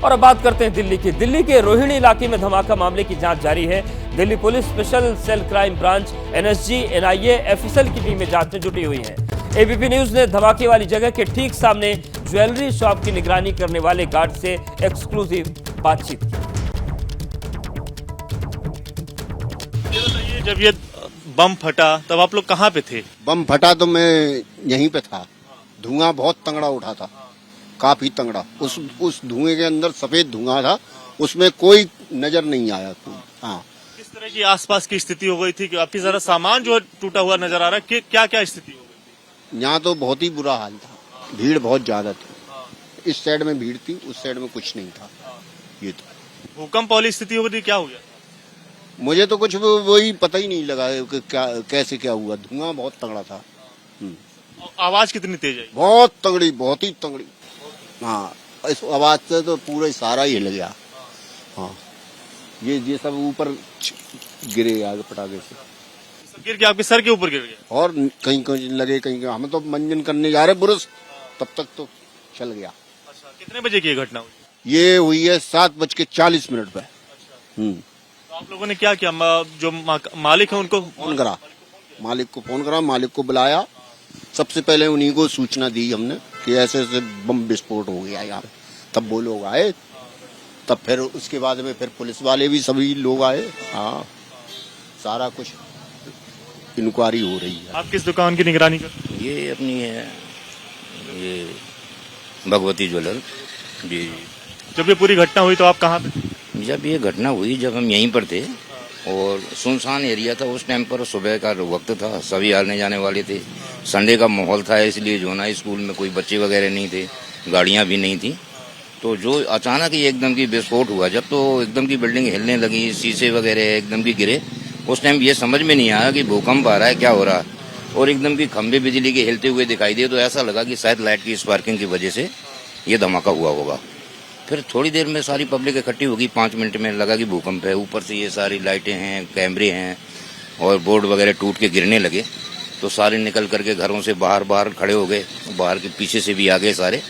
और अब बात करते हैं दिल्ली की। दिल्ली के रोहिणी इलाके में धमाका मामले की जांच जारी है। Delhi police special cell crime branch, NSG, NIA, FSL की टीमें जांच में जुटी हुई हैं। एबीपी न्यूज ने धमाके वाली जगह के ठीक सामने ज्वेलरी शॉप की निगरानी करने वाले गार्ड से एक्सक्लूसिव बातचीत की। जब ये बम फटा तब आप लोग कहाँ पे थे? बम फटा तो मैं यहीं पे था। धुआं बहुत तंगड़ा उठा था, काफी तंगड़ा। उस धुएं के अंदर सफेद धुआं था, उसमें कोई नजर नहीं आया। हाँ, किस तरह की आसपास की स्थिति हो गई थी कि आपकी जरा सामान जो टूटा हुआ नजर आ रहा है, क्या क्या स्थिति हो गई? यहाँ तो बहुत ही बुरा हाल था, भीड़ बहुत ज्यादा थी। इस साइड में भीड़ थी, उस साइड में कुछ नहीं था। ये तो भूकंप वाली स्थिति हो गई थी, क्या हो गया? मुझे तो कुछ वही पता ही नहीं लगा कि क्या कैसे क्या हुआ। धुआं बहुत तंगड़ा था। आवाज कितनी तेज आई? बहुत तंगड़ी, बहुत ही तंगड़ी। हाँ, इस आवाज से तो पूरा सारा ही हिल गया। हाँ, ये सब ऊपर गिरे आगे पटाखे से। गिर के आपके सर के ऊपर गिर गया? और कहीं कहीं लगे, कहीं हम तो मंजन करने जा रहे बुरुस, तब तक तो चल गया। अच्छा, कितने बजे की ये घटना हुई? ये हुई है 7:40 पे। तो आप लोगों ने क्या किया? जो मालिक है उनको फोन करा, मालिक को फोन करा, मालिक को बुलाया। सबसे पहले उन्हीं को सूचना दी हमने कि ऐसे ऐसे बम विस्फोट हो गया यार। तब वो लोग आए, तब फिर उसके बाद में फिर पुलिस वाले भी सभी लोग आए। हाँ, सारा कुछ इंक्वायरी हो रही है। आप किस दुकान की निगरानी कर? ये अपनी है, ये भगवती ज्वेलर जी। जब ये पूरी घटना हुई तो आप कहाँ पे थे? जब ये घटना हुई, जब हम यहीं पर थे और सुनसान एरिया था उस टाइम पर, सुबह का वक्त था, सभी आने जाने वाले थे। संडे का माहौल था, इसलिए जो ना स्कूल में कोई बच्चे वगैरह नहीं थे, गाड़ियां भी नहीं थी। तो जो अचानक ही एकदम की विस्फोट हुआ, जब तो एकदम की बिल्डिंग हिलने लगी, शीशे वगैरह एकदम की गिरे। उस टाइम ये समझ में नहीं आया कि भूकंप आ रहा है, क्या हो रहा है। और एकदम की खंभे बिजली के हिलते हुए दिखाई दिए, तो ऐसा लगा कि शायद लाइट की स्पार्किंग की वजह से ये धमाका हुआ होगा। फिर थोड़ी देर में सारी पब्लिक इकट्ठी होगी, 5 मिनट में लगा कि भूकंप है। ऊपर से ये सारी लाइटें हैं, कैमरे हैं और बोर्ड वगैरह टूट के गिरने लगे। तो सारे निकल करके घरों से बाहर खड़े हो गए। बाहर के पीछे से भी आ गए सारे,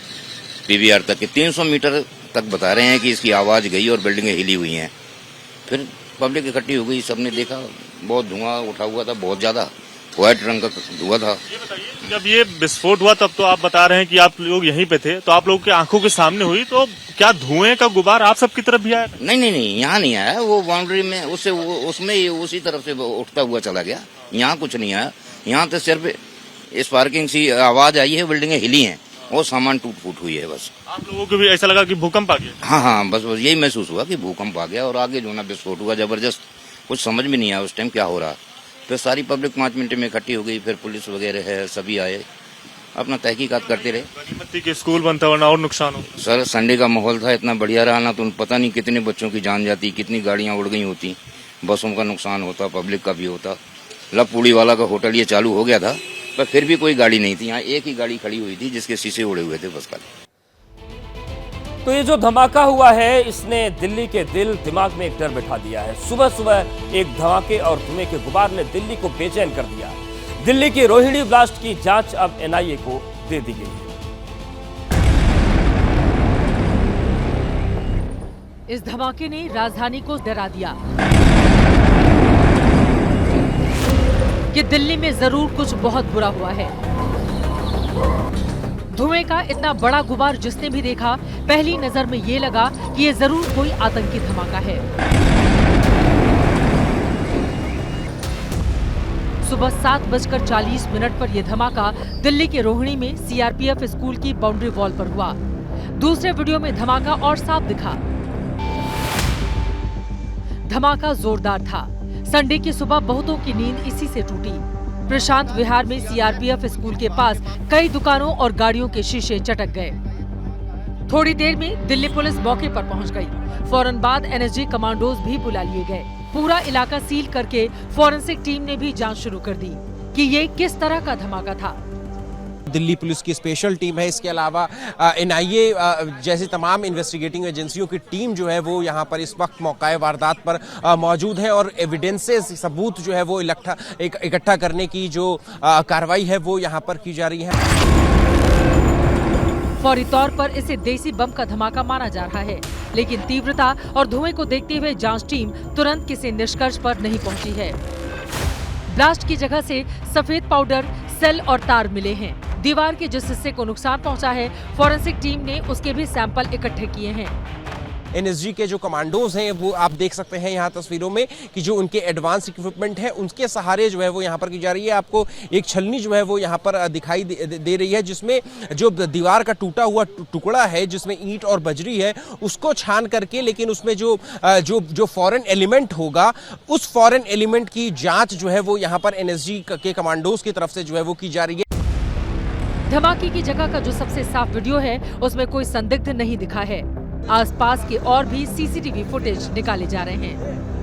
पीवीआर तक के 300 मीटर तक बता रहे हैं कि इसकी आवाज गई और बिल्डिंगें हिली हुई हैं। फिर पब्लिक इकट्ठी हो गई, सबने देखा बहुत धुआं उठा हुआ था, बहुत ज्यादा व्हाइट रंग का धुआं था। ये बताइए, जब ये विस्फोट हुआ तब तो आप बता रहे हैं कि आप लोग यहीं पे थे, तो आप लोगों की आंखों के सामने हुई, तो क्या धुएं का गुबार आप सबकी तरफ भी आया? नहीं, यहाँ नहीं आया। वो बाउंड्री में उससे उसमें उसी तरफ से उठता हुआ चला गया। यहाँ कुछ नहीं आया। यहाँ तो सिर्फ स्पार्किंग सी आवाज आई है, बिल्डिंगें हिली हैं और सामान टूट फूट हुई है बस। आप लोगों को भी ऐसा लगा कि भूकंप आ गया? हाँ, बस यही महसूस हुआ कि भूकंप आ गया। और आगे जो ना विस्फोट हुआ जबरदस्त, कुछ समझ में नहीं आया उस टाइम क्या हो रहा। फिर सारी पब्लिक 5 मिनट में इकट्ठी हो गई, फिर पुलिस वगैरह है, सभी आए, अपना तहकीकात करते रहे। गनीमत के स्कूल बनता वरना और नुकसान हो। सर, संडे का माहौल था, इतना बढ़िया रहा ना, तो पता नहीं कितने बच्चों की जान जाती, कितनी गाड़ियां उड़ गई होती, बसों का नुकसान होता, पब्लिक का भी होता। लवपुड़ी वाला का होटल ये चालू हो गया था, पर फिर भी कोई गाड़ी नहीं थी। यहाँ एक ही गाड़ी खड़ी हुई थी जिसके शीशे उड़े हुए थे बस का। तो ये जो धमाका हुआ है, इसने दिल्ली के दिल दिमाग में एक डर बैठा दिया है। सुबह सुबह एक धमाके और धुएं के गुबार ने दिल्ली को बेचैन कर दिया। दिल्ली की रोहिणी ब्लास्ट की जांच अब एनआईए को दे दी गई है। इस धमाके ने राजधानी को डरा दिया कि दिल्ली में जरूर कुछ बहुत बुरा हुआ है। धुएं का इतना बड़ा गुबार जिसने भी देखा, पहली नजर में ये लगा कि ये जरूर कोई आतंकी धमाका है। सुबह 7:40 पर यह धमाका दिल्ली के रोहिणी में सीआरपीएफ स्कूल की बाउंड्री वॉल पर हुआ। दूसरे वीडियो में धमाका और साफ दिखा। धमाका जोरदार था। संडे की सुबह बहुतों की नींद इसी से टूटी। प्रशांत विहार में सीआरपीएफ स्कूल के पास कई दुकानों और गाड़ियों के शीशे चटक गए। थोड़ी देर में दिल्ली पुलिस मौके पर पहुंच गई। फौरन बाद एनएसजी कमांडोज भी बुला लिए गए। पूरा इलाका सील करके फॉरेंसिक टीम ने भी जांच शुरू कर दी कि ये किस तरह का धमाका था। दिल्ली पुलिस की स्पेशल टीम है, इसके अलावा एनआईए जैसे तमाम इन्वेस्टिगेटिंग एजेंसियों की टीम जो है वो यहाँ पर इस वक्त मौका वारदात पर मौजूद है और एविडेंसेस, सबूत जो है वो इकट्ठा करने की जो कार्रवाई है वो यहाँ पर की जा रही है। फौरी तौर पर इसे देसी बम का धमाका माना जा रहा है, लेकिन तीव्रता और धुएं को देखते हुए जांच टीम तुरंत किसी निष्कर्ष पर नहीं पहुंची है। ब्लास्ट की जगह से सफेद पाउडर, सेल और तार मिले हैं। दीवार के जिस हिस्से को नुकसान पहुंचा है, फॉरेंसिक टीम ने उसके भी सैंपल इकट्ठे किए हैं। एनएसजी के जो कमांडोज हैं वो आप देख सकते हैं यहाँ तस्वीरों में कि जो उनके एडवांस इक्विपमेंट है उनके सहारे जो है वो यहाँ पर की जा रही है। आपको एक छलनी जो है वो यहाँ पर दिखाई दे रही है, जिसमें जो दीवार का टूटा हुआ टुकड़ा है जिसमें ईंट और बजरी है उसको छान करके, लेकिन उसमें जो फॉरेन एलिमेंट होगा उस फॉरेन एलिमेंट की जाँच जो है वो यहाँ पर एनएसजी के कमांडोज की तरफ से जो है वो की जा रही है। धमाके की जगह का जो सबसे साफ वीडियो है उसमें कोई संदिग्ध नहीं दिखा है। आसपास के और भी सीसीटीवी फुटेज निकाले जा रहे हैं।